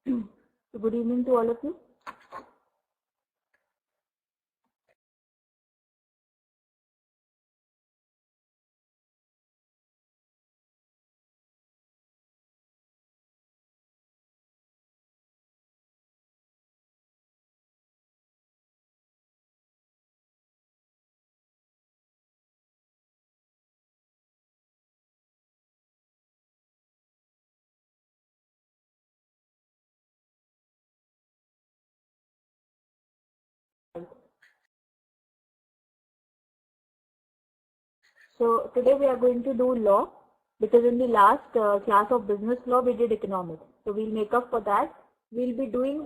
So good evening to all of you. So today we are going to do law, because in the last class of business law we did economics. So we'll make up for that. We'll be doing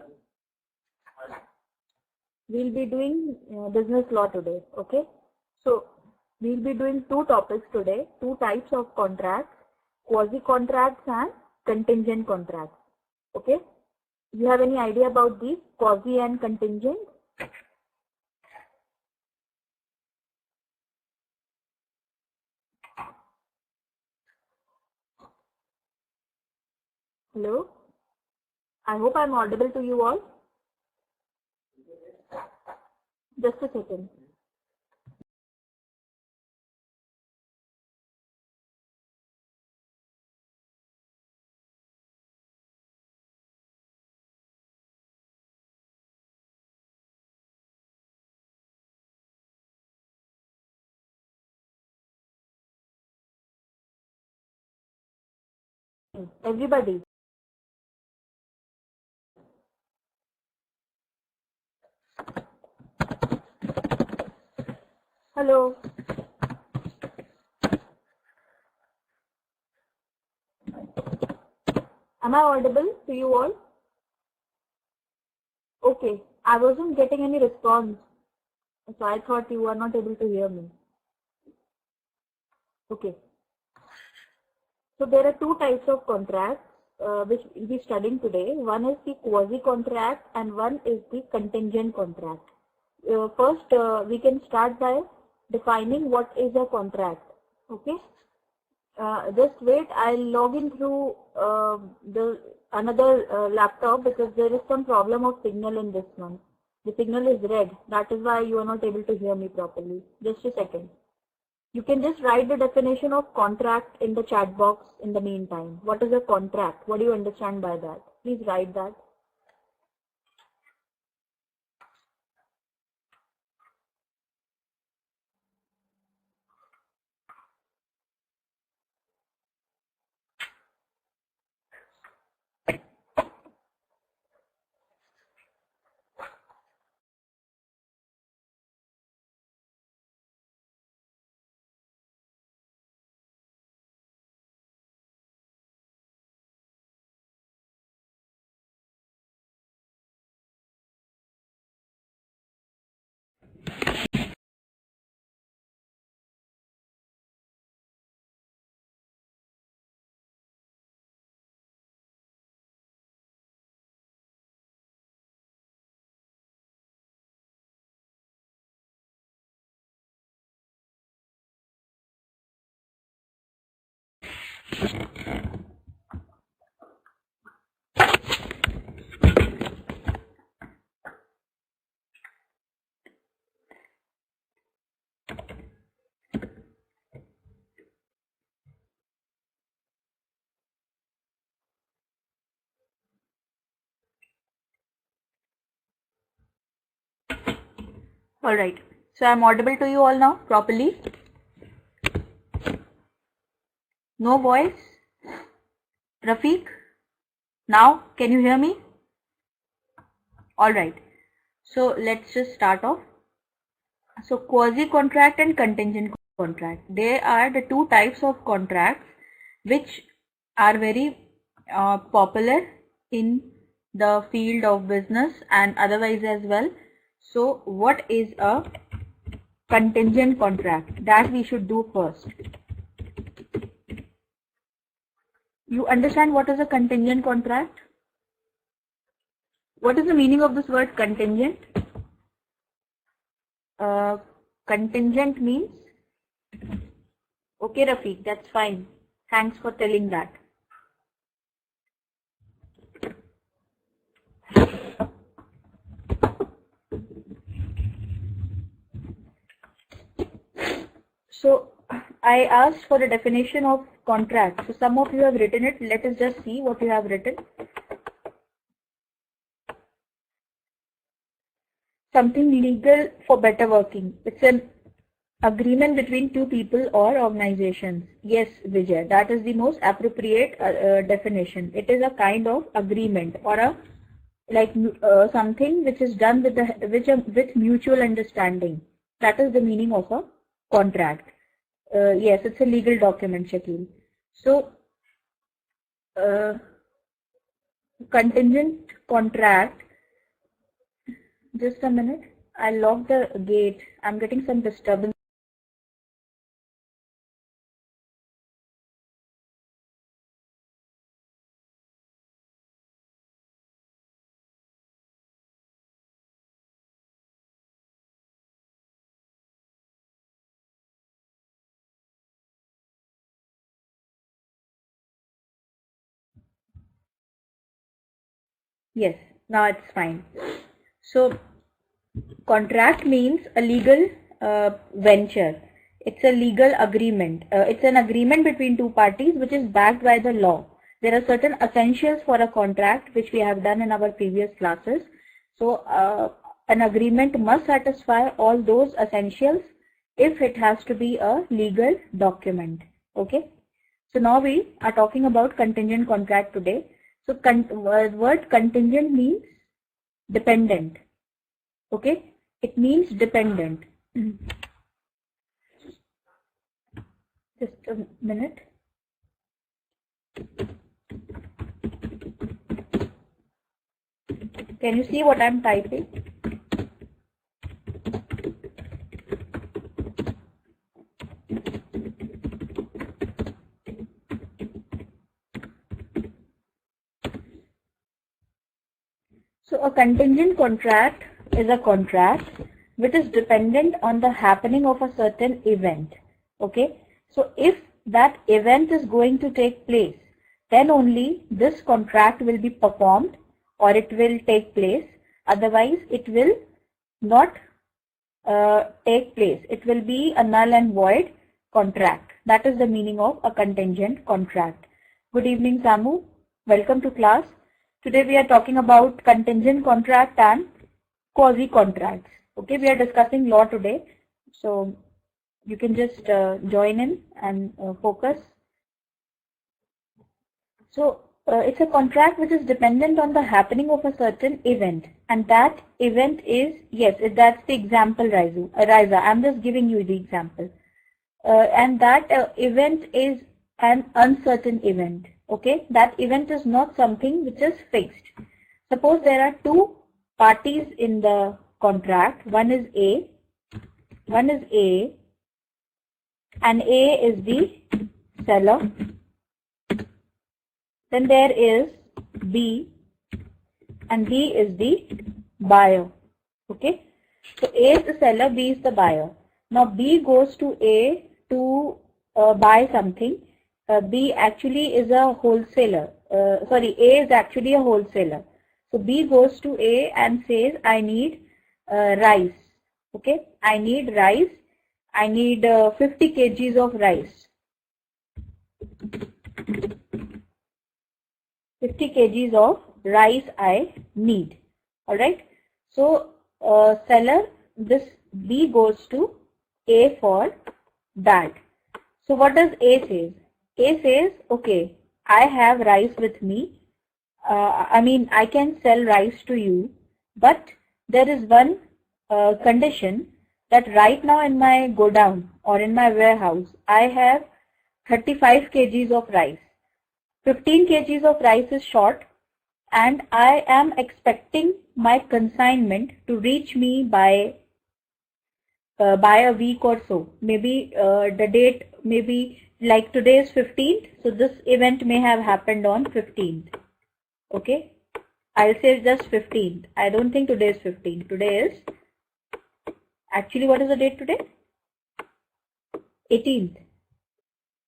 business law today. Okay. So we'll be doing two topics today, two types of contracts: quasi contracts and contingent contracts. Okay. You have any idea about these, quasi and contingent? Hello? I hope I'm audible to you all. Just a second. Everybody. Hello. Am I audible to you all? Okay. I wasn't getting any response, so I thought you were not able to hear me. Okay. So there are two types of contracts which we'll be studying today. One is the quasi contract and one is the contingent contract. First, we can start by defining what is a contract. Okay. Just wait. I'll log in through the another laptop, because there is some problem of signal in this one. The signal is red. That is why you are not able to hear me properly. Just a second. You can just write the definition of contract in the chat box in the meantime. What is a contract? What do you understand by that? Please write that. Alright, so I'm audible to you all now properly? No voice? Rafiq? Now, can you hear me? Alright, so let's just start off. So quasi-contract and contingent contract, they are the two types of contracts which are very popular in the field of business and otherwise as well. So what is a contingent contract? That we should do first. You understand what is a contingent contract? What is the meaning of this word contingent? Contingent means, okay Rafiq, that's fine. Thanks for telling that. So I asked for a definition of contract. So some of you have written it. Let us just see what you have written. Something legal for better working. It's an agreement between two people or organizations. Yes, Vijay, that is the most appropriate definition. It is a kind of agreement or a something which is done with mutual understanding. That is the meaning of a contract. Yes, it's a legal document, Shakil. So, contingent contract. Just a minute. I'll lock the gate. I'm getting some disturbance. Yes, now it's fine. So, contract means a legal venture. It's a legal agreement. It's an agreement between two parties which is backed by the law. There are certain essentials for a contract which we have done in our previous classes. So, an agreement must satisfy all those essentials if it has to be a legal document. Okay. So now we are talking about contingent contract today. So word contingent means dependent. Okay, it means dependent. Just a minute. Can you see what I'm typing? So a contingent contract is a contract which is dependent on the happening of a certain event. Okay. So if that event is going to take place, then only this contract will be performed or it will take place. Otherwise, it will not take place. It will be a null and void contract. That is the meaning of a contingent contract. Good evening, Samu. Welcome to class. Today we are talking about contingent contract and quasi contracts. Okay, we are discussing law today. So you can just join in and focus. So it's a contract which is dependent on the happening of a certain event, and that event is, yes, that's the example, Riza. I'm just giving you the example, and that event is an uncertain event. Okay, that event is not something which is fixed. Suppose there are two parties in the contract. One is A, and A is the seller. Then there is B, and B is the buyer. Okay, so A is the seller, B is the buyer. Now B goes to A to buy something, B actually is a wholesaler. Sorry, A is actually a wholesaler. So B goes to A and says, I need rice. Okay, I need rice. I need 50 kgs of rice. 50 kgs of rice I need. Alright. So seller, this B goes to A for that. So what does A say? A says, okay, I have rice with me. I can sell rice to you, but there is one condition that right now in my godown or in my warehouse, I have 35 kgs of rice. 15 kgs of rice is short, and I am expecting my consignment to reach me by a week or so. Maybe the date maybe like today is 15th, so this event may have happened on 15th. Okay, I'll say just 15th. I don't think today is 15th. Today is actually, what is the date today? 18th,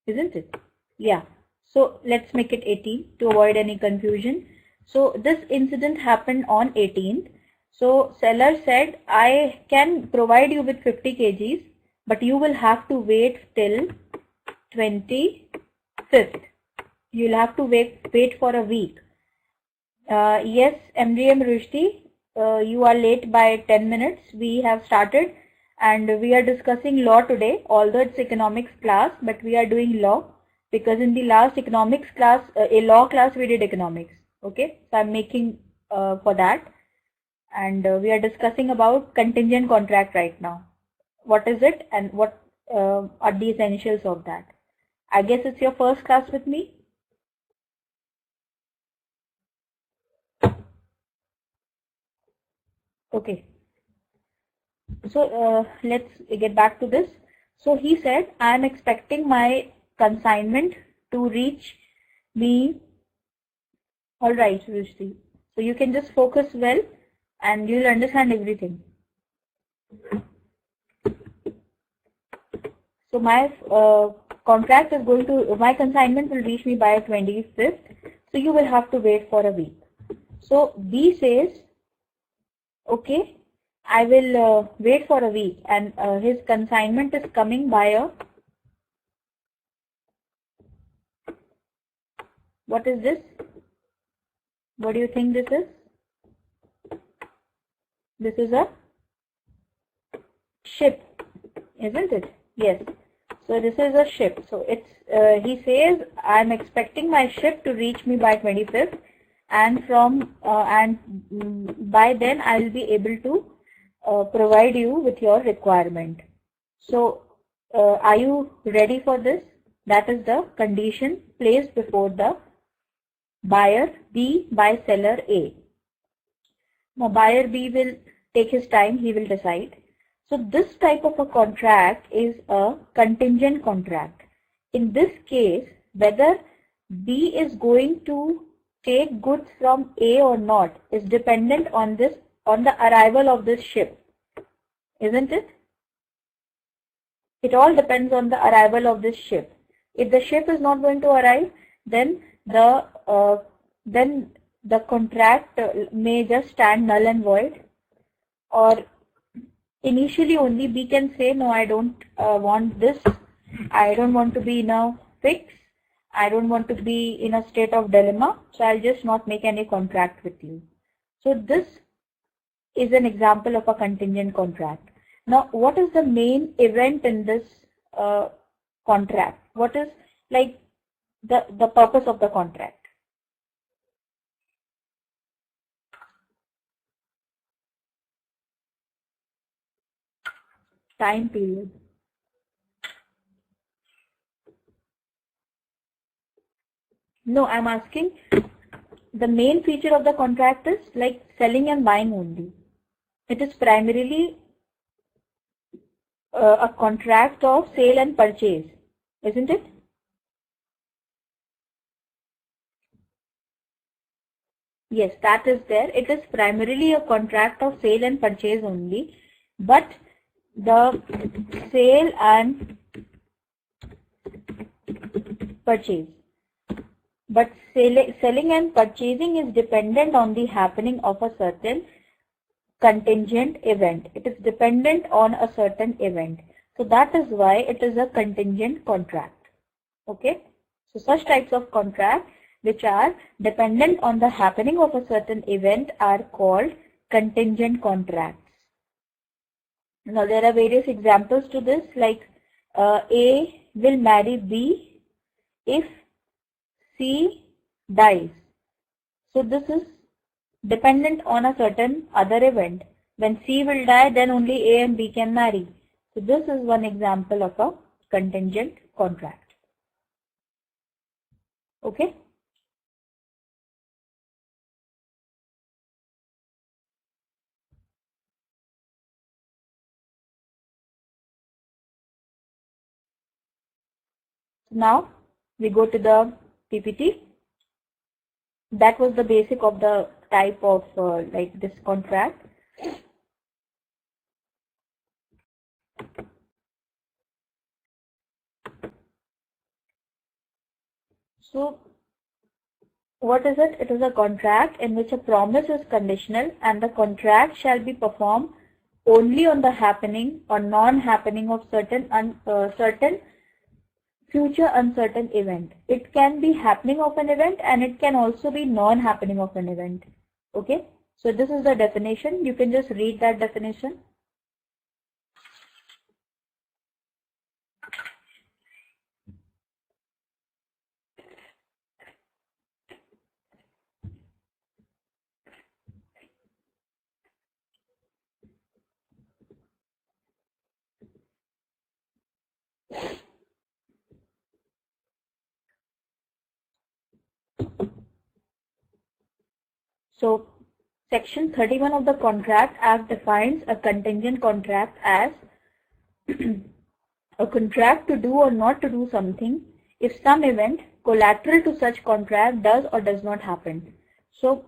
isn't it? Yeah. So let's make it 18th to avoid any confusion. So this incident happened on 18th. So seller said, I can provide you with 50 kgs, but you will have to wait till 25th. You'll have to wait for a week. Yes, MDM Rushdi, you are late by 10 minutes. We have started and we are discussing law today, although it's economics class, but we are doing law because in the last economics class, a law class, we did economics. Okay, so I'm making for that. And we are discussing about contingent contract right now. What is it and what are the essentials of that? I guess it's your first class with me. Okay. So let's get back to this. So he said, I am expecting my consignment to reach me. All right, Rushdi. So you can just focus well and you'll understand everything. So my contract is going to, my consignment will reach me by 25th. So you will have to wait for a week. So B says, okay, I will wait for a week, and his consignment is coming by a, what is this? What do you think this is? This is a ship, isn't it? Yes. So this is a ship. So it's he says, I'm expecting my ship to reach me by 25th, and from by then I will be able to provide you with your requirement. So are you ready for this? That is the condition placed before the buyer B by seller A. Now buyer B will take his time, he will decide. So this type of a contract is a contingent contract. In this case, whether B is going to take goods from A or not is dependent on this, on the arrival of this ship, isn't it? It all depends on the arrival of this ship. If the ship is not going to arrive, then the contract may just stand null and void, or initially only B can say, no, I don't want this. I don't want to be in a fix. I don't want to be in a state of dilemma. So I'll just not make any contract with you. So this is an example of a contingent contract. Now, what is the main event in this contract? What is like the purpose of the contract? Time period. No, I'm asking, the main feature of the contract is like selling and buying only. It is primarily a contract of sale and purchase, isn't it? Yes, that is there. It is primarily a contract of sale and purchase only, but the sale and purchase. But selling and purchasing is dependent on the happening of a certain contingent event. It is dependent on a certain event. So that is why it is a contingent contract. Okay. So such types of contract which are dependent on the happening of a certain event are called contingent contracts. Now there are various examples to this, like A will marry B if C dies. So this is dependent on a certain other event. When C will die, then only A and B can marry. So this is one example of a contingent contract. Okay. Now we go to the PPT. That was the basic of the type of like this contract. So what is it? It is a contract in which a promise is conditional and the contract shall be performed only on the happening or non-happening of certain future uncertain event. It can be happening of an event and it can also be non-happening of an event. Okay. So this is the definition. You can just read that definition. So section 31 of the Contract Act defines a contingent contract as a contract to do or not to do something if some event collateral to such contract does or does not happen. So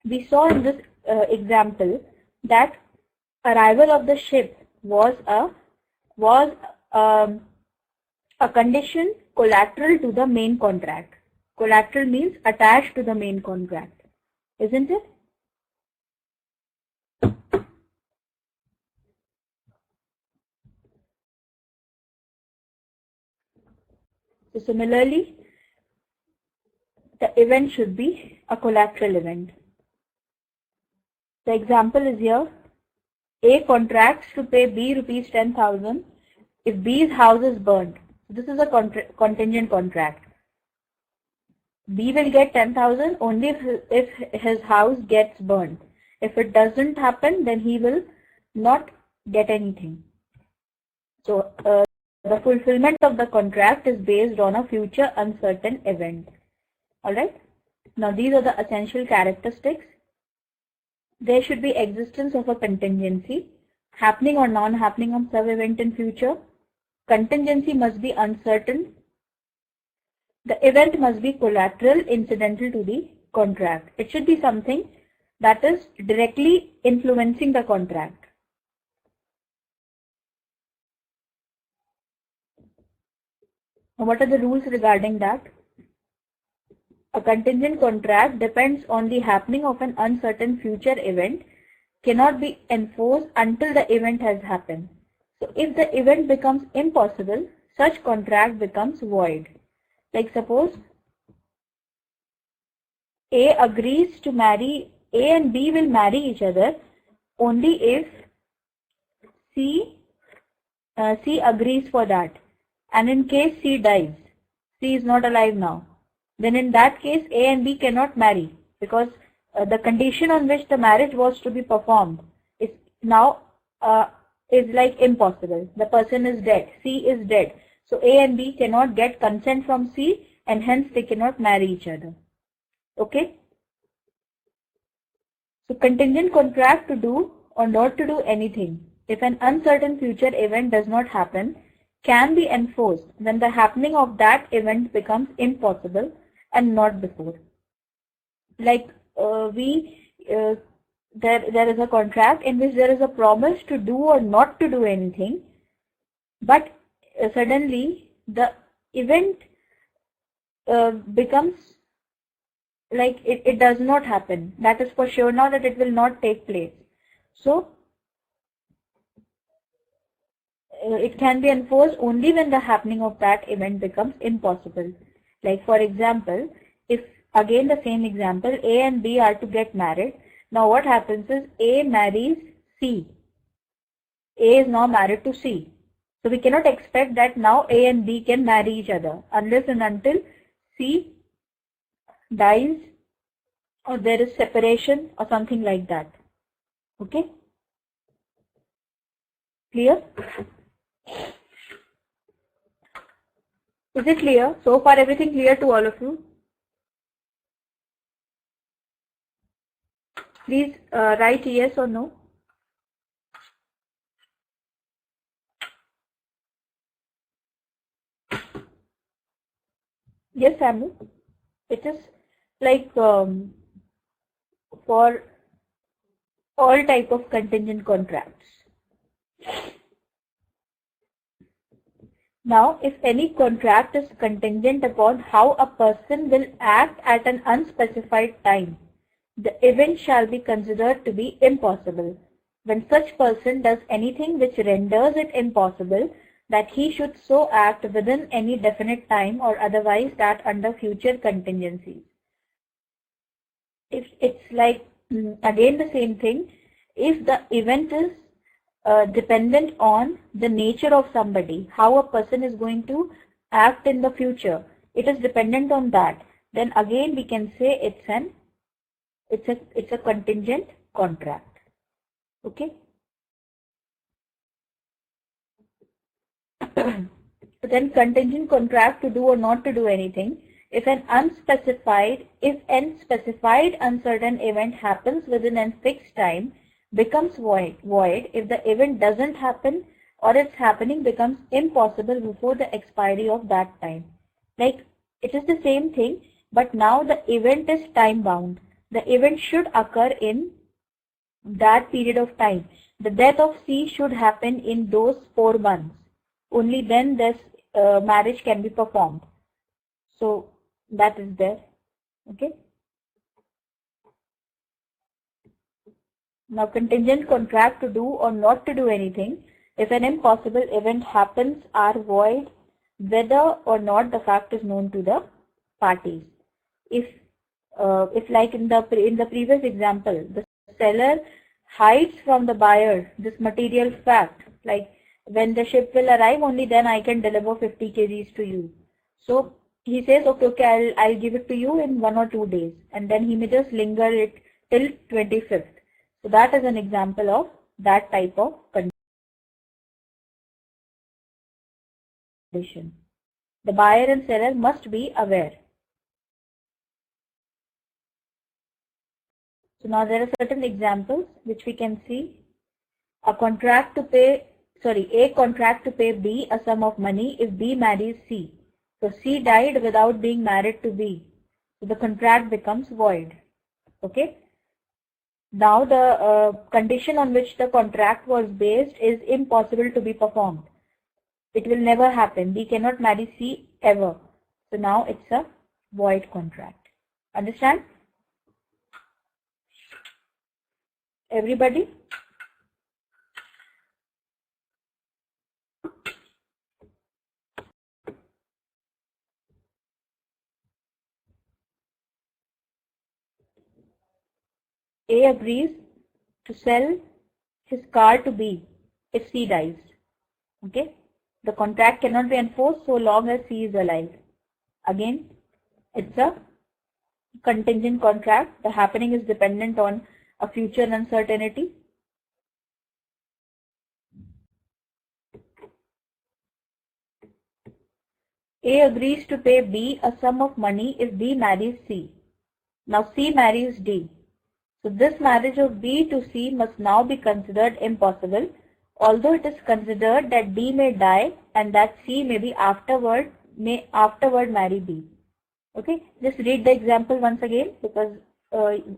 we saw in this example that arrival of the ship was a condition collateral to the main contract. Collateral means attached to the main contract, isn't it? So similarly, the event should be a collateral event. The example is here. A contracts to pay B rupees 10,000 if B's house is burnt. This is a contingent contract. B will get 10,000 only if his house gets burnt. If it doesn't happen, then he will not get anything. So the fulfillment of the contract is based on a future uncertain event. Alright. Now these are the essential characteristics. There should be existence of a contingency, happening or non-happening of some event in future. Contingency must be uncertain. The event must be collateral, incidental to the contract. It should be something that is directly influencing the contract. Now, what are the rules regarding that? A contingent contract depends on the happening of an uncertain future event, cannot be enforced until the event has happened. So if the event becomes impossible, such contract becomes void. Like suppose A agrees to marry, A and B will marry each other only if C agrees for that. And in case C dies, C is not alive now, then in that case A and B cannot marry because the condition on which the marriage was to be performed is now is like impossible. The person is dead. C is dead. So A and B cannot get consent from C and hence they cannot marry each other. Okay. So contingent contract to do or not to do anything if an uncertain future event does not happen can be enforced when the happening of that event becomes impossible and not before. Like there is a contract in which there is a promise to do or not to do anything, but suddenly the event becomes like it does not happen. That is for sure now that it will not take place. So it can be enforced only when the happening of that event becomes impossible. Like for example, if again the same example, A and B are to get married. Now what happens is A marries C. A is now married to C. So we cannot expect that now A and B can marry each other unless and until C dies or there is separation or something like that. Okay? Clear? Is it clear? So far everything clear to all of you? Please write yes or no. Yes, Samuel. It is like for all type of contingent contracts. Now, if any contract is contingent upon how a person will act at an unspecified time, the event shall be considered to be impossible. When such person does anything which renders it impossible that he should so act within any definite time or otherwise that under future contingencies. If it's like, again the same thing, if the event is dependent on the nature of somebody, how a person is going to act in the future, it is dependent on that, then again we can say it's a contingent contract. Okay. So then contingent contract to do or not to do anything. If an specified uncertain event happens within a fixed time, becomes void if the event doesn't happen or its happening becomes impossible before the expiry of that time. Like it is the same thing, but now the event is time bound. The event should occur in that period of time. The death of C should happen in those 4 months. Only then this marriage can be performed. So that is there. Okay. Now contingent contract to do or not to do anything. If an impossible event happens are void whether or not the fact is known to the parties. If like in the previous example, the seller hides from the buyer this material fact, like when the ship will arrive, only then I can deliver 50 kgs to you. So he says, okay, I'll give it to you in 1 or 2 days, and then he may just linger it till 25th. So that is an example of that type of condition. The buyer and seller must be aware. So now there are certain examples which we can see. A contract to pay B a sum of money if B marries C. So C died without being married to B. So the contract becomes void. Okay. Now the condition on which the contract was based is impossible to be performed. It will never happen. B cannot marry C ever. So now it's a void contract. Understand? Everybody? A agrees to sell his car to B if C dies. Okay? The contract cannot be enforced so long as C is alive. Again, it's a contingent contract. The happening is dependent on a future uncertainty. A agrees to pay B a sum of money if B marries C. Now C marries D. So this marriage of B to C must now be considered impossible, although it is considered that D may die and that C may afterward marry B. Okay, just read the example once again because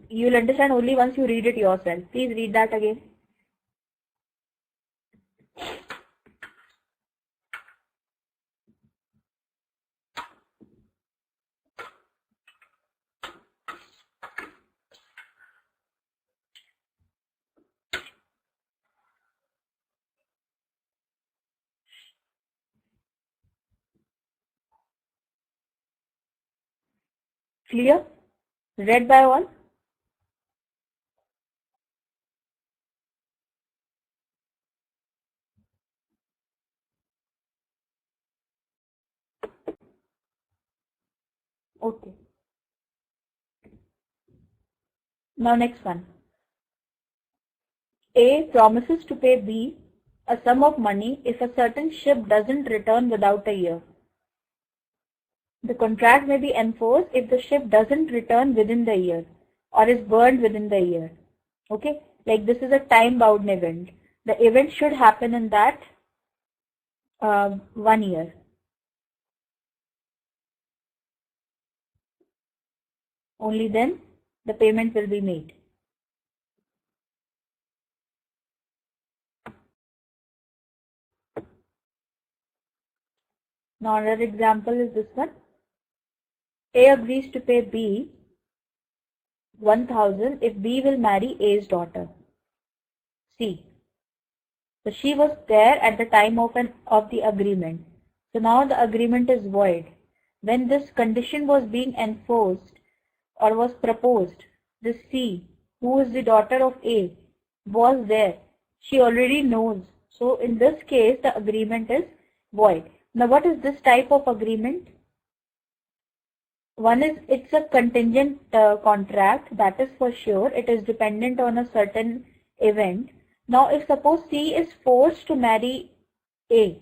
you'll understand only once you read it yourself. Please read that again. Clear? Read by all? Okay. Now next one. A promises to pay B a sum of money if a certain ship doesn't return without a year. The contract may be enforced if the ship doesn't return within the year or is burned within the year. Okay, like this is a time-bound event. The event should happen in that 1 year. Only then the payment will be made. Now another example is this one. A agrees to pay B 1,000 if B will marry A's daughter, C. So she was there at the time of the agreement. So now the agreement is void. When this condition was being enforced or was proposed, this C, who is the daughter of A, was there. She already knows. So in this case, the agreement is void. Now what is this type of agreement? One is, it's a contingent contract, that is for sure. It is dependent on a certain event. Now if suppose C is forced to marry if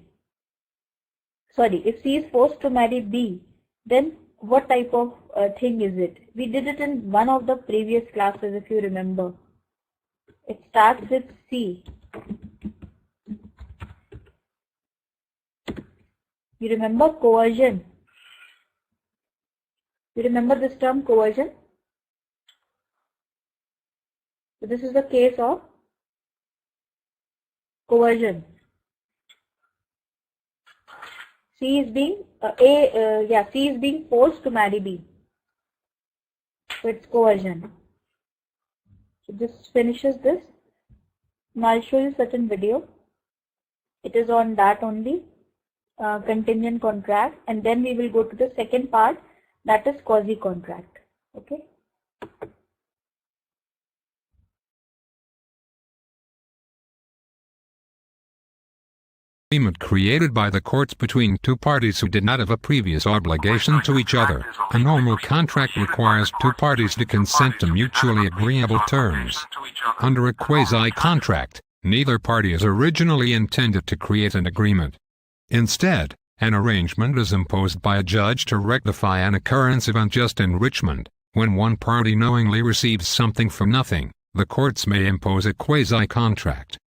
C is forced to marry B, then what type of thing is it? We did it in one of the previous classes, if you remember. It starts with C. You remember coercion? You remember this term coercion? So this is the case of coercion. C is being C is being forced to marry B. So it's coercion. So this finishes this. Now I'll show you certain video. It is on that only, contingent contract, and then we will go to the second part, that is quasi contract. Okay. Agreement created by the courts between two parties who did not have a previous obligation to each other. A normal contract requires two parties to consent to mutually agreeable terms. Under a quasi-contract, neither party is originally intended to create an agreement. Instead, an arrangement is imposed by a judge to rectify an occurrence of unjust enrichment. When one party knowingly receives something for nothing, the courts may impose a quasi-contract.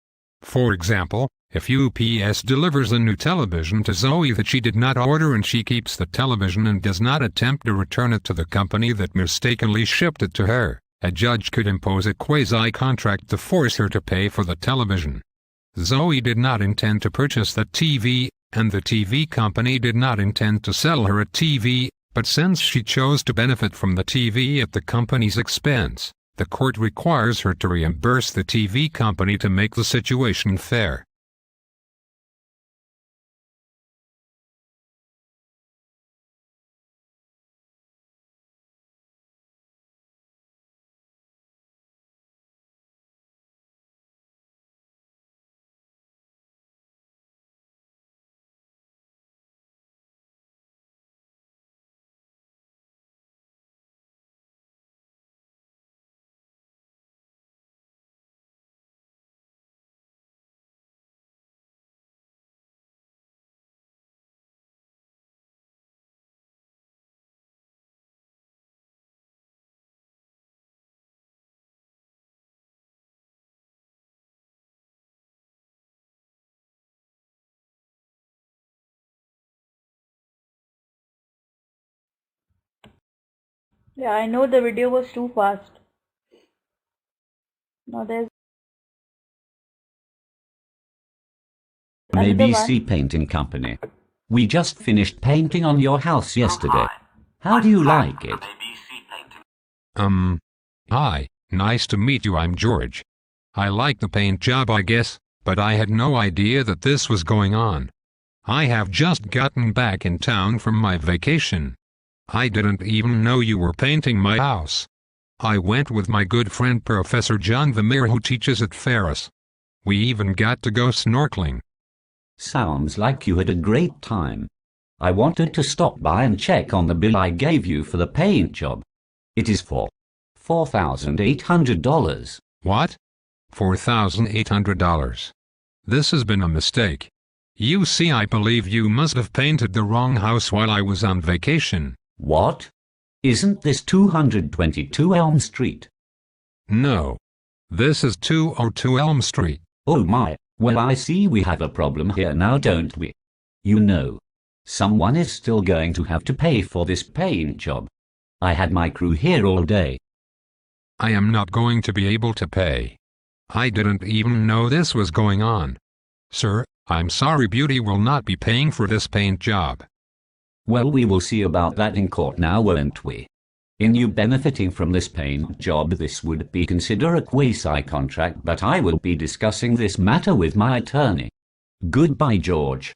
For example, if UPS delivers a new television to Zoe that she did not order and she keeps the television and does not attempt to return it to the company that mistakenly shipped it to her, a judge could impose a quasi-contract to force her to pay for the television. Zoe did not intend to purchase the TV, and the TV company did not intend to sell her a TV, but since she chose to benefit from the TV at the company's expense, the court requires her to reimburse the TV company to make the situation fair. Yeah, I know the video was too fast. Now there's another ABC one. Painting Company. We just finished painting on your house yesterday. How do you like it? Hi, nice to meet you. I'm George. I like the paint job, I guess, but I had no idea that this was going on. I have just gotten back in town from my vacation. I didn't even know you were painting my house. I went with my good friend Professor John Vermeer, who teaches at Ferris. We even got to go snorkeling. Sounds like you had a great time. I wanted to stop by and check on the bill I gave you for the paint job. It is for $4,800. What? $4,800. This has been a mistake. You see, I believe you must have painted the wrong house while I was on vacation. What? Isn't this 222 Elm Street? No. This is 202 Elm Street. Oh my, well I see we have a problem here now, don't we? You know, someone is still going to have to pay for this paint job. I had my crew here all day. I am not going to be able to pay. I didn't even know this was going on. Sir, I'm sorry, Beauty will not be paying for this paint job. Well, we will see about that in court now, won't we? In you benefiting from this paint job, this would be considered a quasi-contract, but I will be discussing this matter with my attorney. Goodbye, George.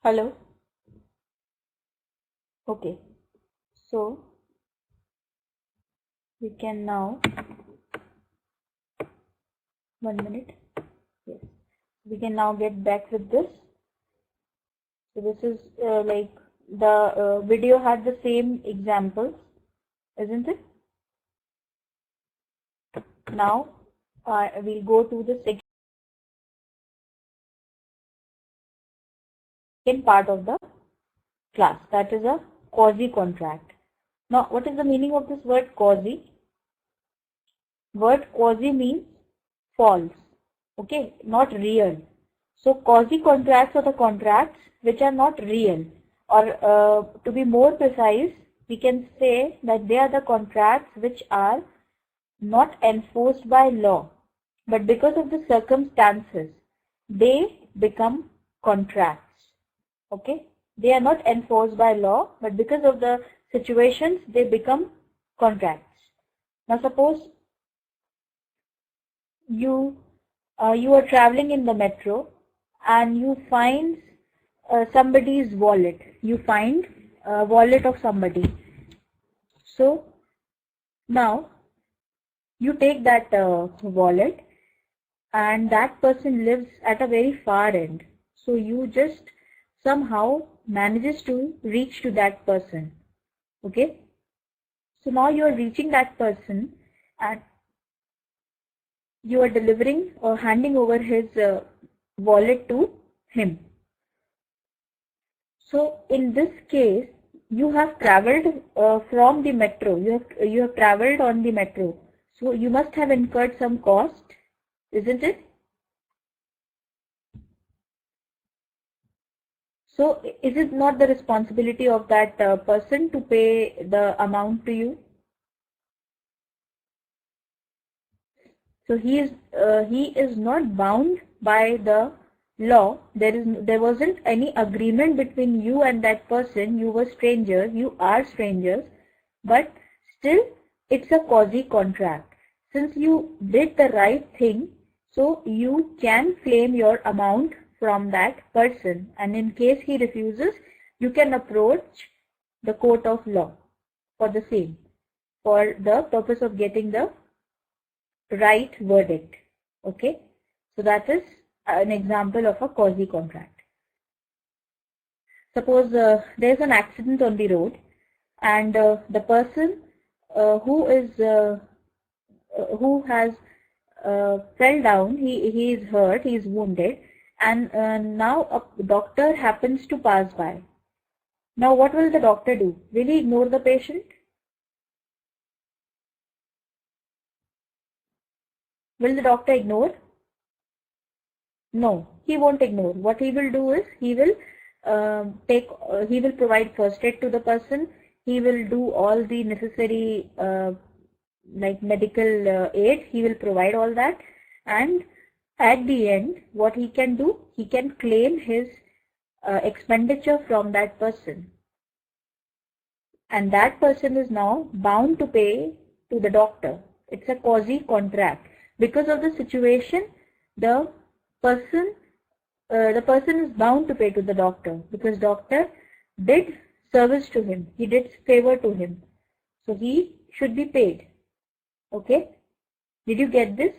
Hello? Okay. So we can now, 1 minute. Yes. We can now get back with this. So this is like the video had the same examples, isn't it? Now we'll go to the second part of the class, that is a quasi-contract. Now, what is the meaning of this word quasi? Word quasi means false, okay, not real. So quasi-contracts are the contracts which are not real, or to be more precise, we can say that they are the contracts which are not enforced by law, but because of the circumstances, they become contracts. Okay, they are not enforced by law, but because of the situations, they become contracts. Now, suppose you are traveling in the metro and you find somebody's wallet. You find a wallet of somebody. So now you take that wallet, and that person lives at a very far end. So you just somehow manages to reach to that person. Okay. So now you are reaching that person and you are delivering or handing over his wallet to him. So in this case, you have traveled from the metro. You have traveled on the metro. So you must have incurred some cost, isn't it? So is it not the responsibility of that person to pay the amount to you? So he is not bound by the law. There wasn't any agreement between you and that person. You were strangers. You are strangers, but still it's a quasi-contract. Since you did the right thing, so you can claim your amount from that person, and in case he refuses, you can approach the court of law for the same, for the purpose of getting the right verdict. Okay, so that is an example of a quasi-contract. Suppose there is an accident on the road, and the person who has fell down, he is hurt, he is wounded, and now a doctor happens to pass by. Now what will the doctor do? Will he ignore the patient? Will the doctor ignore? No, he won't ignore. What he will do is he will provide first aid to the person. He will do all the necessary like medical aid. He will provide all that, and at the end, what he can do, he can claim his expenditure from that person, and that person is now bound to pay to the doctor. It's a quasi-contract. Because of the situation, the person is bound to pay to the doctor, because doctor did service to him, he did favor to him, so he should be paid. Okay, did you get this?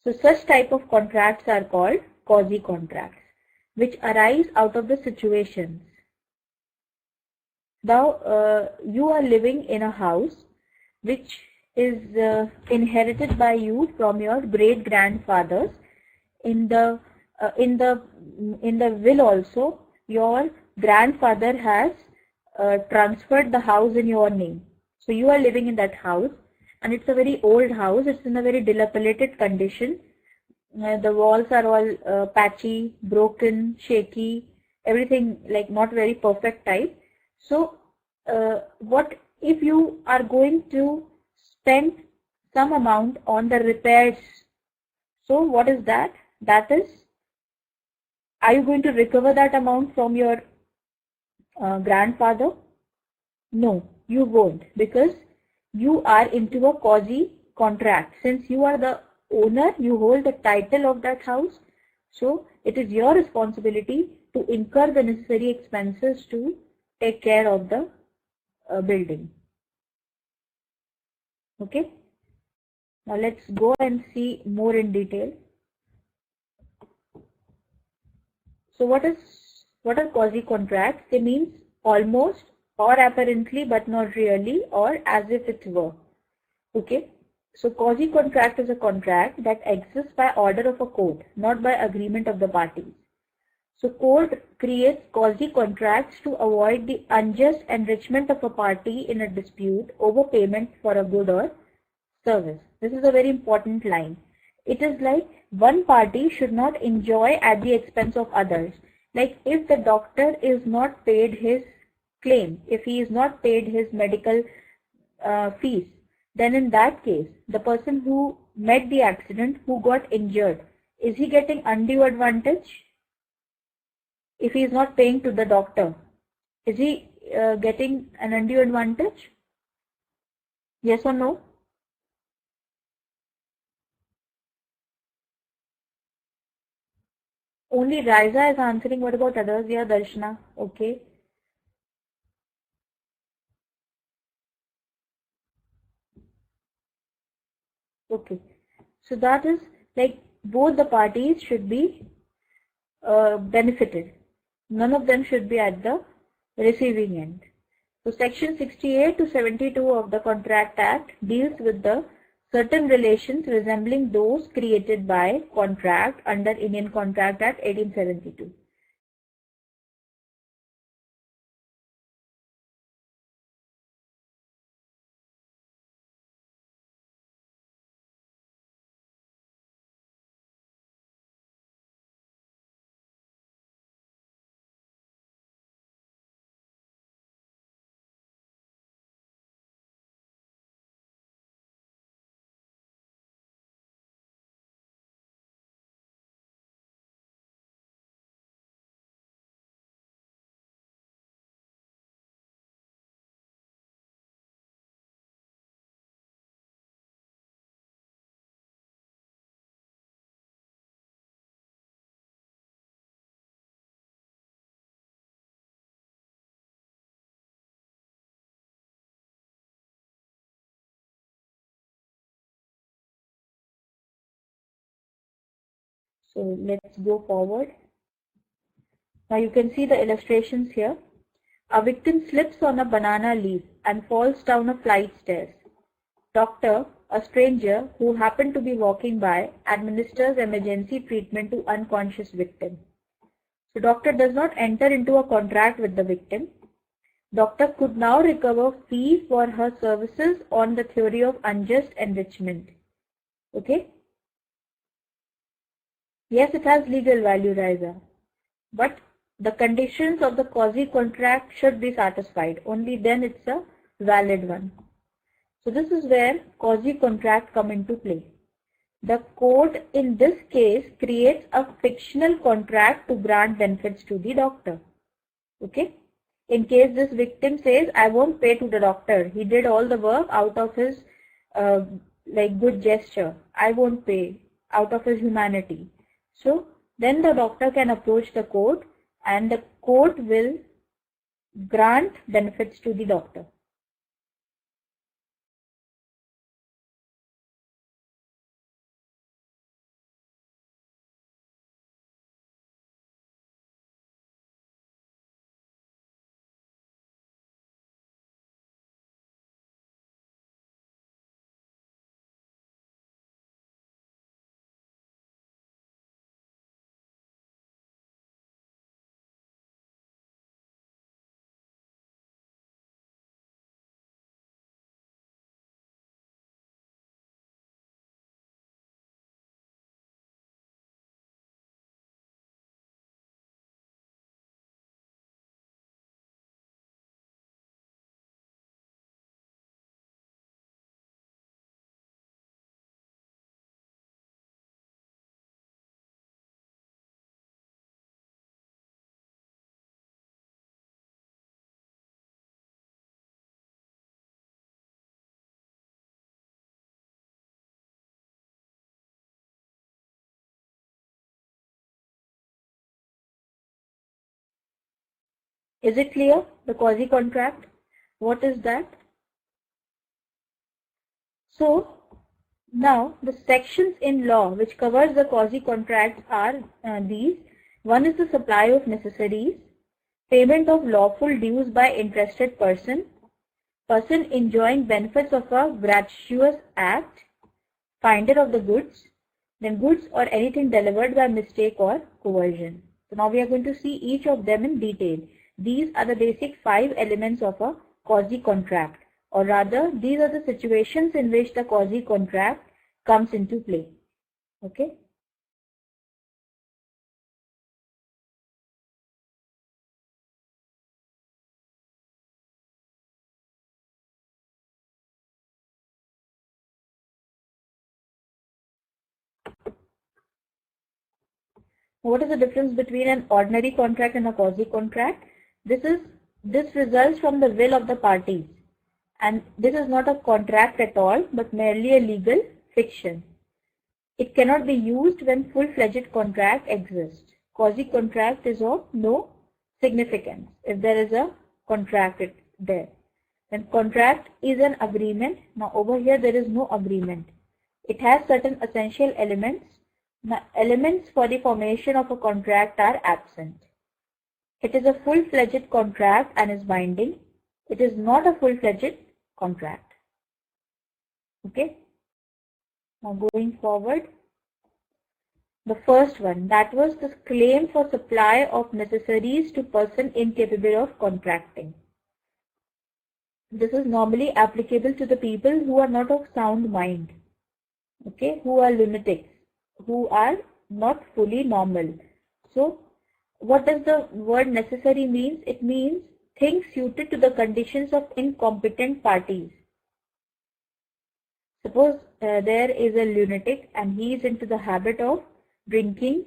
So such type of contracts are called quasi-contracts, which arise out of the situations. Now you are living in a house which is inherited by you from your great grandfathers. In the will also, your grandfather has transferred the house in your name. So you are living in that house, and it's a very old house. It's in a very dilapidated condition. The walls are all patchy, broken, shaky, everything like not very perfect type. So what if you are going to spend some amount on the repairs? So what is that? That is, are you going to recover that amount from your grandfather? No, you won't, because you are into a quasi-contract. Since you are the owner, you hold the title of that house, So it is your responsibility to incur the necessary expenses to take care of the building. Okay. Now let's go and see more in detail. So what are quasi-contracts? They means almost or apparently but not really or as if it were. Okay. So quasi-contract is a contract that exists by order of a court, not by agreement of the parties. So court creates quasi-contracts to avoid the unjust enrichment of a party in a dispute over payment for a good or service. This is a very important line. It is like one party should not enjoy at the expense of others. Like if the doctor is not paid his claim, if he is not paid his medical fees, then in that case, the person who met the accident, who got injured, is he getting undue advantage? If he is not paying to the doctor, is he getting an undue advantage? Yes or no? Only Raisa is answering. What about others? Yeah, Darshana. Okay. Okay. So that is like both the parties should be benefited. None of them should be at the receiving end. So section 68 to 72 of the Contract Act deals with the certain relations resembling those created by contract under Indian Contract Act 1872. So let's go forward. Now you can see the illustrations here. A victim slips on a banana leaf and falls down a flight stairs. Doctor, a stranger who happened to be walking by, administers emergency treatment to unconscious victim. So doctor does not enter into a contract with the victim. Doctor could now recover fee for her services on the theory of unjust enrichment. Okay? Yes, it has legal value, Raisa. But the conditions of the quasi-contract should be satisfied. Only then it's a valid one. So this is where quasi-contract come into play. The court in this case creates a fictional contract to grant benefits to the doctor. Okay? In case this victim says, I won't pay to the doctor. He did all the work out of his good gesture. I won't pay out of his humanity. So then the doctor can approach the court and the court will grant benefits to the doctor. Is it clear? The quasi-contract, what is that? So now the sections in law which covers the quasi-contracts are these. One is the supply of necessaries, payment of lawful dues by interested person enjoying benefits of a gratuitous act, finder of the goods, then goods or anything delivered by mistake or coercion. So now we are going to see each of them in detail. These are the basic 5 elements of a quasi-contract, or rather these are the situations in which the quasi-contract comes into play. Okay. What is the difference between an ordinary contract and a quasi-contract? This results from the will of the parties, and this is not a contract at all, but merely a legal fiction. It cannot be used when full-fledged contract exists. Quasi-contract is of no significance if there is a contract there. Then contract is an agreement. Now over here there is no agreement. It has certain essential elements. Now, elements for the formation of a contract are absent. It is a full-fledged contract and is binding. It is not a full-fledged contract. Okay. Now going forward, the first one, that was the claim for supply of necessaries to person incapable of contracting. This is normally applicable to the people who are not of sound mind, okay, who are lunatics, who are not fully normal. So what does the word necessary means? It means things suited to the conditions of incompetent parties. Suppose there is a lunatic and he is into the habit of drinking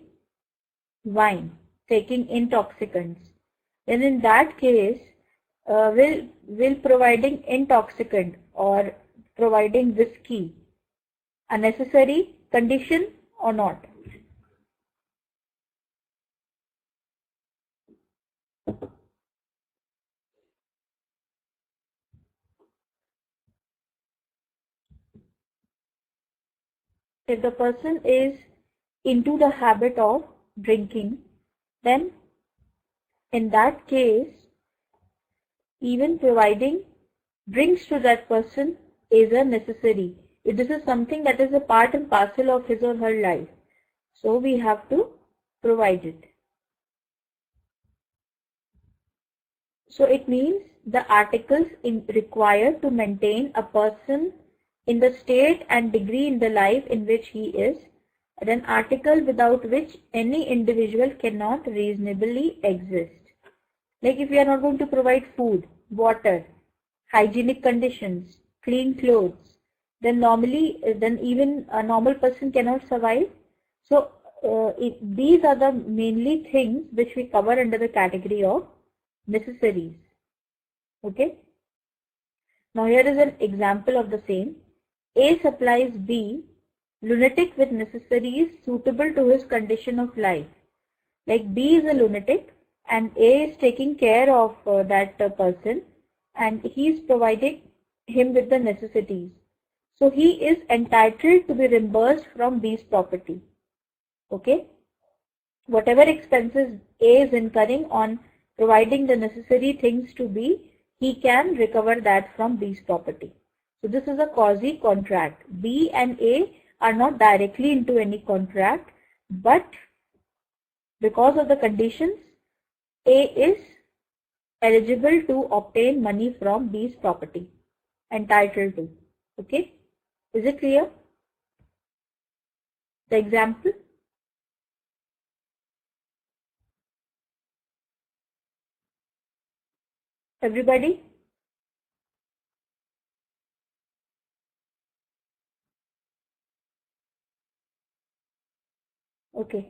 wine, taking intoxicants. Then in that case, will providing intoxicant or providing whiskey a necessary condition or not? If the person is into the habit of drinking, then in that case, even providing drinks to that person is a necessary. This is something that is a part and parcel of his or her life. So we have to provide it. So it means the articles required to maintain a person in the state and degree in the life in which he is, and an article without which any individual cannot reasonably exist. Like if we are not going to provide food, water, hygienic conditions, clean clothes, then even a normal person cannot survive. So these are the mainly things which we cover under the category of necessaries. Okay. Now here is an example of the same. A supplies B, lunatic, with necessaries suitable to his condition of life. Like B is a lunatic and A is taking care of that person, and he is providing him with the necessities. So he is entitled to be reimbursed from B's property. Okay. Whatever expenses A is incurring on providing the necessary things to B, he can recover that from B's property. So this is a quasi-contract. B and A are not directly into any contract, but because of the conditions, A is eligible to obtain money from B's property, entitled to. Okay. Is it clear? The example? Everybody? Okay.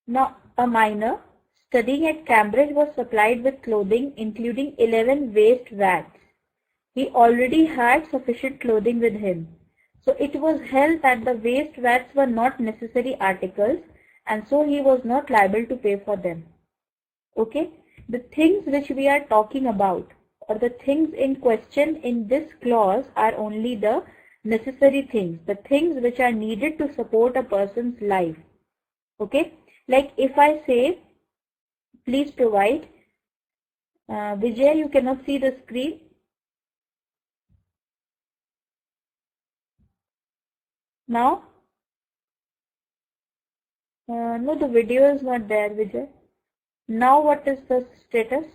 Now, a minor studying at Cambridge was supplied with clothing including 11 waist vats. He already had sufficient clothing with him. So it was held that the waist vats were not necessary articles, and so he was not liable to pay for them. Okay. the things which we are talking about or the things in question in this clause are only the necessary things, the things which are needed to support a person's life. Okay, like if I say, please provide, Vijay, you cannot see the screen. Now? No, the video is not there, Vijay. Now what is the status?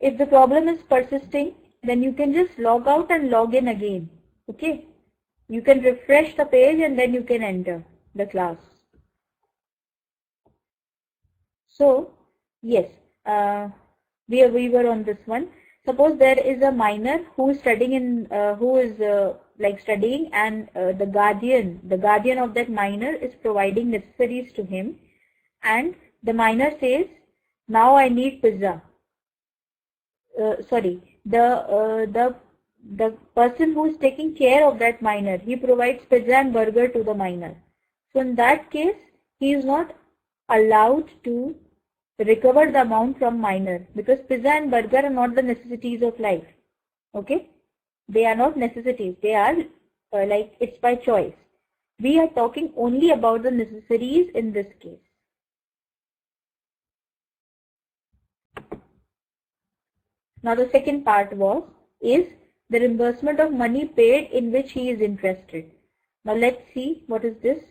If the problem is persisting, then you can just log out and log in again. Okay? You can refresh the page and then you can enter the class. So, yes, we were on this one. Suppose there is a minor who is studying in, studying, and the guardian of that minor is providing necessaries to him, and the minor says, now I need pizza. The person who is taking care of that minor, he provides pizza and burger to the minor. So in that case, he is not allowed to recover the amount from minor, because pizza and burger are not the necessities of life. Okay, they are not necessities, they are it's by choice. We are talking only about the necessaries in this case. Now the second part is the reimbursement of money paid in which he is interested. Now let's see what is this.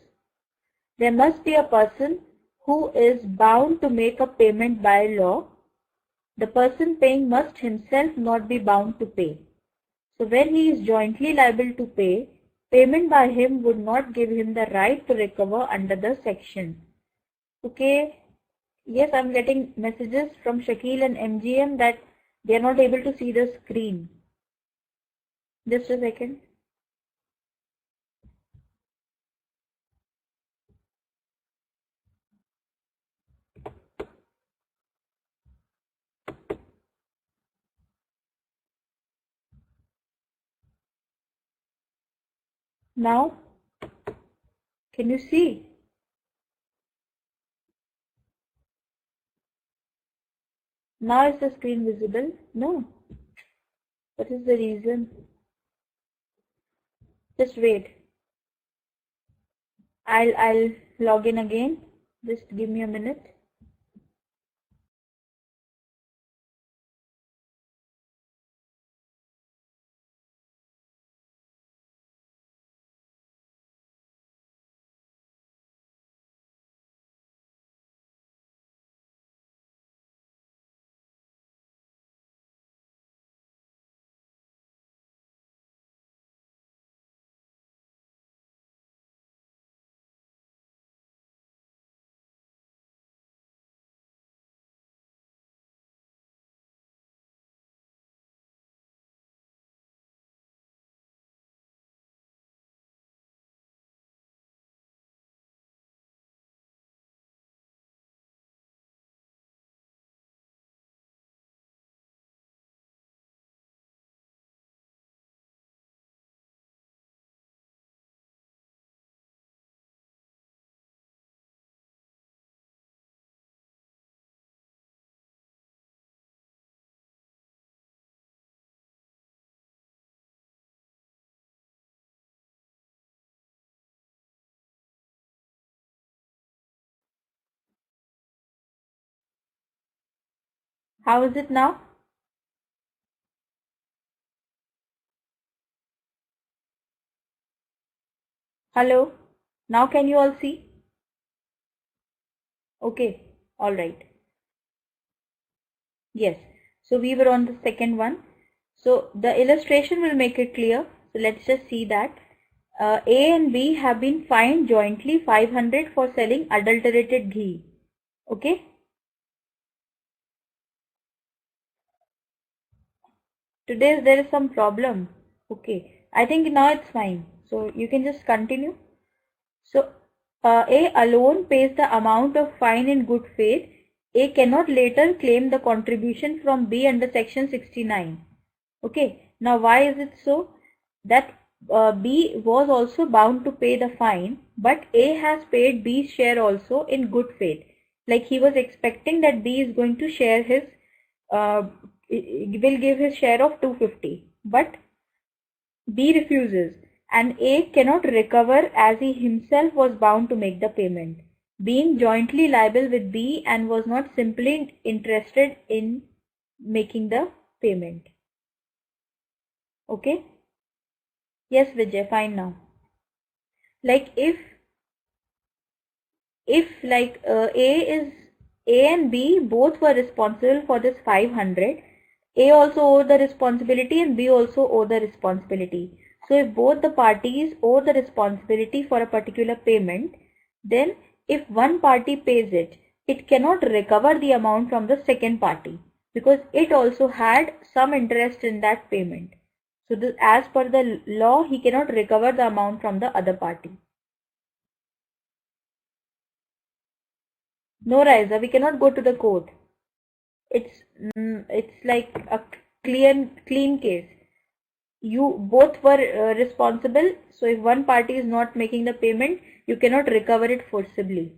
There must be a person who is bound to make a payment by law. The person paying must himself not be bound to pay. So when he is jointly liable to pay, payment by him would not give him the right to recover under the section. Okay. Yes, I'm getting messages from Shakil and MGM that they are not able to see the screen. Just a second. Now, can you see? Now is the screen visible? No. What is the reason? Just wait. I'll log in again. Just give me a minute. How is it now? Hello? Now can you all see? Okay, alright. Yes, so we were on the second one. So the illustration will make it clear. So let's just see that. A and B have been fined jointly 500 for selling adulterated ghee. Okay. Today there is some problem. Okay, I think now it's fine. So you can just continue. So A alone pays the amount of fine in good faith. A cannot later claim the contribution from B under section 69. Okay, now why is it so? That B was also bound to pay the fine, but A has paid B's share also in good faith. Like he was expecting that B is going to share his, will give his share of 250, but B refuses and A cannot recover as he himself was bound to make the payment, being jointly liable with B and was not simply interested in making the payment. Okay? Yes, Vijay, fine now. Like if like A and B both were responsible for this 500, A also owed the responsibility and B also owed the responsibility. So if both the parties owe the responsibility for a particular payment, then if one party pays it, it cannot recover the amount from the second party because it also had some interest in that payment. So as per the law, he cannot recover the amount from the other party. No, Raisa, we cannot go to the court. It's like a clean case. You both were responsible. So if one party is not making the payment, you cannot recover it forcibly.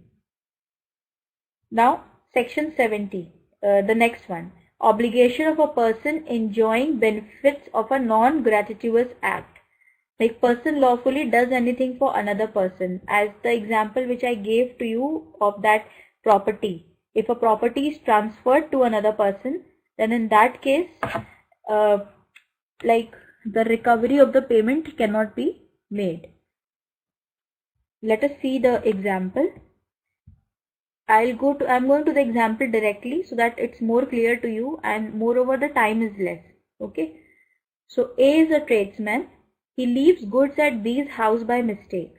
Now, section 70, the next one. Obligation of a person enjoying benefits of a non-gratuitous act. Like person lawfully does anything for another person, as the example which I gave to you of that property. If a property is transferred to another person, then in that case, like the recovery of the payment cannot be made. Let us see the example. I'm going to the example directly so that it's more clear to you and moreover the time is less. Okay. So A is a tradesman. He leaves goods at B's house by mistake.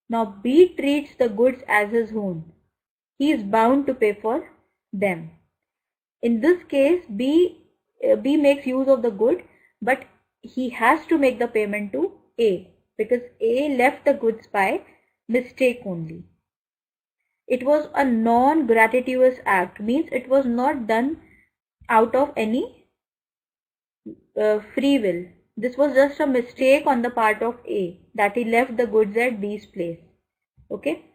Now B treats the goods as his own. He is bound to pay for them. In this case, B makes use of the good, but he has to make the payment to A because A left the goods by mistake only. It was a non-gratuitous act, means it was not done out of any free will. This was just a mistake on the part of A that he left the goods at B's place. Okay.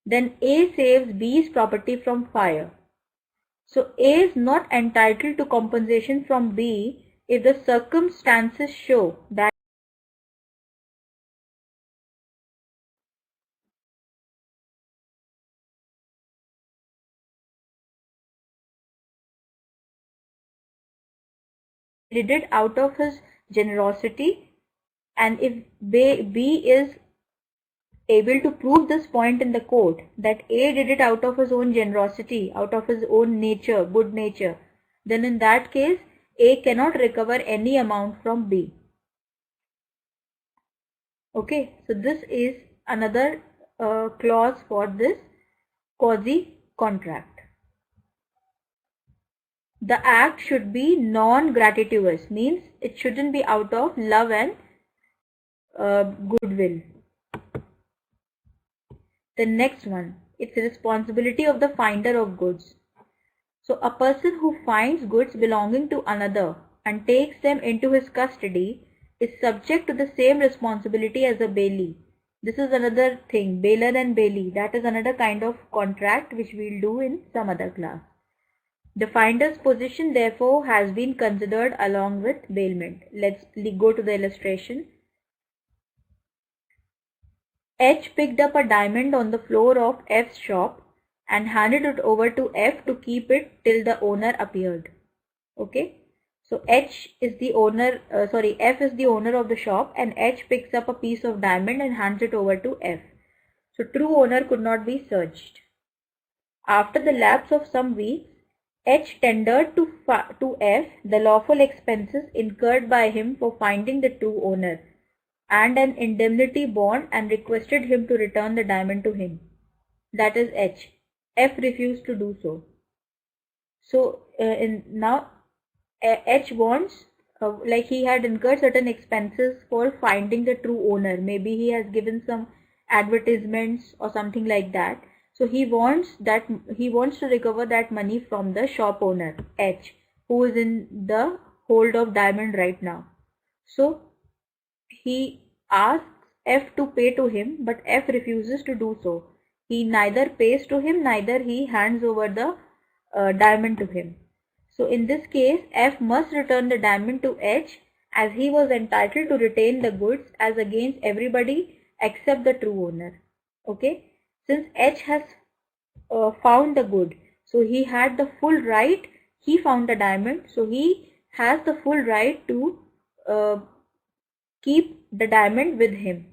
Then A saves B's property from fire. So A is not entitled to compensation from B if the circumstances show that he did it out of his generosity, and if B is able to prove this point in the court that A did it out of his own generosity, out of his own nature, good nature, then in that case A cannot recover any amount from B. Okay, so this is another clause for this quasi contract. The act should be non-gratuitous, means it shouldn't be out of love and goodwill. The next one, it's the responsibility of the finder of goods. So a person who finds goods belonging to another and takes them into his custody is subject to the same responsibility as a bailee. This is another thing, bailor and bailee. That is another kind of contract which we'll do in some other class. The finder's position therefore has been considered along with bailment. Let's go to the illustration. H picked up a diamond on the floor of F's shop and handed it over to F to keep it till the owner appeared. Okay. So F is the owner of the shop and H picks up a piece of diamond and hands it over to F. So true owner could not be searched. After the lapse of some weeks, H tendered to F the lawful expenses incurred by him for finding the true owner and an indemnity bond and requested him to return the diamond to him. That is H. F refused to do so. So now H wants, like he had incurred certain expenses for finding the true owner. Maybe he has given some advertisements or something like that. So he wants to recover that money from the shop owner H, who is in the hold of diamond right now. So he asks F to pay to him, but F refuses to do so. He neither pays to him, neither he hands over the diamond to him. So in this case, F must return the diamond to H, as he was entitled to retain the goods as against everybody except the true owner. Okay, since H has found the good, so he had the full right. He found the diamond, so he has the full right to keep the diamond with him.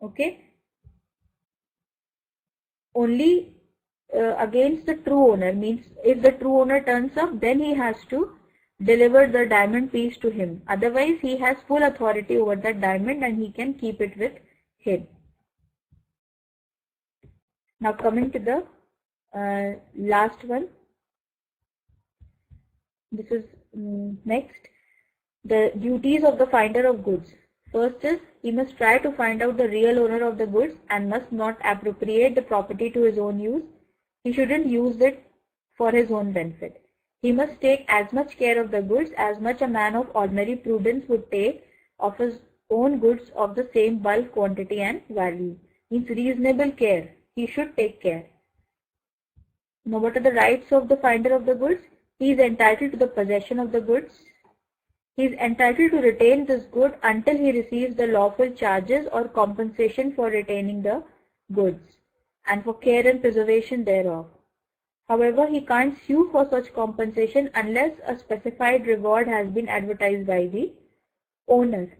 Okay, only against the true owner, means if the true owner turns up, then he has to deliver the diamond piece to him. Otherwise, he has full authority over that diamond and he can keep it with him. Now coming to the last one. This is next. The duties of the finder of goods. First is, he must try to find out the real owner of the goods and must not appropriate the property to his own use. He shouldn't use it for his own benefit. He must take as much care of the goods as much a man of ordinary prudence would take of his own goods of the same bulk, quantity and value. Means reasonable care. He should take care. Now what are the rights of the finder of the goods? He is entitled to the possession of the goods. He is entitled to retain this good until he receives the lawful charges or compensation for retaining the goods and for care and preservation thereof. However, he can't sue for such compensation unless a specified reward has been advertised by the owner.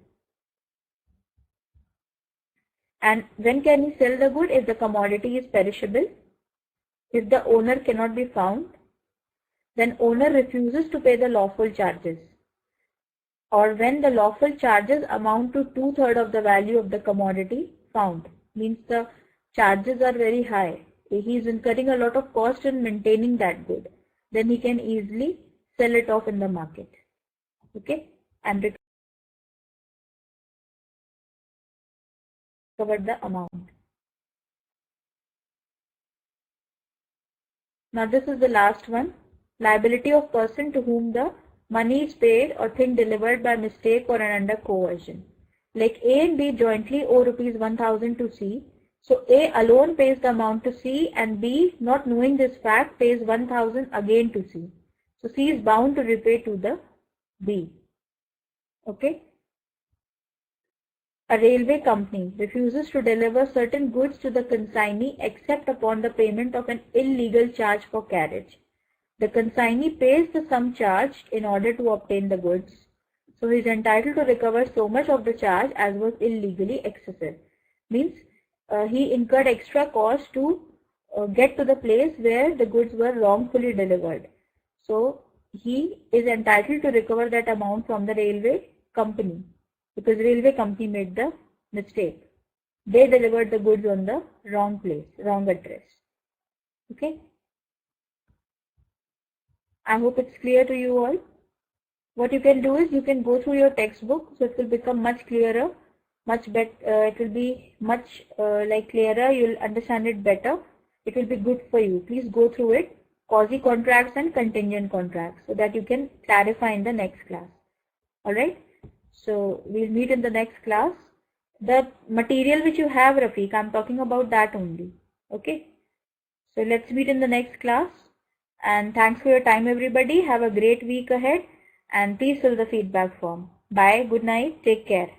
And when can he sell the good? If the commodity is perishable, if the owner cannot be found, then owner refuses to pay the lawful charges, or when the lawful charges amount to 2/3 of the value of the commodity found, means the charges are very high. He is incurring a lot of cost in maintaining that good, then he can easily sell it off in the market. Okay, and recover the amount. Now this is the last one. Liability of person to whom the money is paid or thing delivered by mistake or under coercion. Like A and B jointly owe ₹1,000 to C. So A alone pays the amount to C and B, not knowing this fact, pays 1,000 again to C. So C is bound to repay to the B. Okay. A railway company refuses to deliver certain goods to the consignee except upon the payment of an illegal charge for carriage. The consignee pays the sum charged in order to obtain the goods. So he is entitled to recover so much of the charge as was illegally excessive. Means he incurred extra cost to get to the place where the goods were wrongfully delivered. So he is entitled to recover that amount from the railway company, because railway company made the mistake. They delivered the goods on the wrong place, wrong address. Okay. I hope it's clear to you all. What you can do is you can go through your textbook, so it will become much clearer, much better. It will be much clearer. You'll understand it better. It will be good for you. Please go through it, quasi contracts and contingent contracts, so that you can clarify in the next class. All right. So we'll meet in the next class. The material which you have, Rafiq, I'm talking about that only. Okay. So let's meet in the next class. And thanks for your time, everybody. Have a great week ahead and please fill the feedback form. Bye. Good night. Take care.